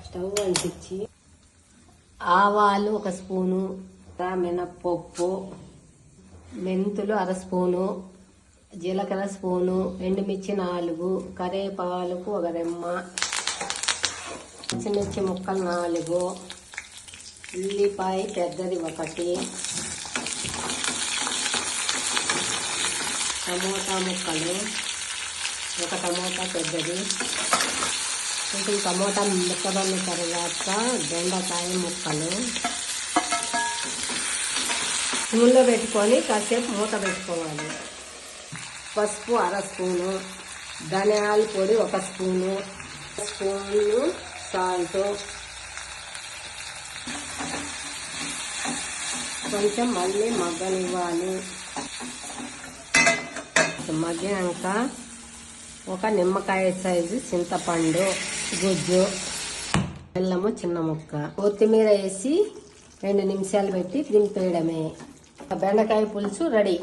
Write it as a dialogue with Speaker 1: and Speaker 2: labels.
Speaker 1: Stove అంటించి ఆవాలు 1 spoon, మినప్పప్పు, మెంతులు 1/2 స్పూను, జీలకర్ర స్పూను, ఎండుమిర్చి 4, కరివేపాకు 1 రెమ్మ, పచ్చిమిర్చి ముక్కలు 4, ఉల్లిపాయ పెద్దది 1, టమోటా ముక్కలు 1 టమోటా పెద్దది, కొంచెం టమోటా మెత్తబడిన తర్వాత బెండకాయ ముక్కలు నూనెలో పెట్టుకొని కాసేపు మూత పెట్టుకోవాలి. పసుపు 1/2 స్పూను, ధనియాల పొడి 1 స్పూను, సాల్ట్, కొంచెం మళ్ళీ మగ్గనివ్వాలి. మగ్గినాక 1 నిమ్మకాయ సైజు చింతపండు గుజ్జు, బెల్లము చిన్న ముక్క, కొత్తిమీర వేసి 2 నిమిషాలు పెట్టి దింపేయడమే. బెండకాయ పులుసు రెడీ.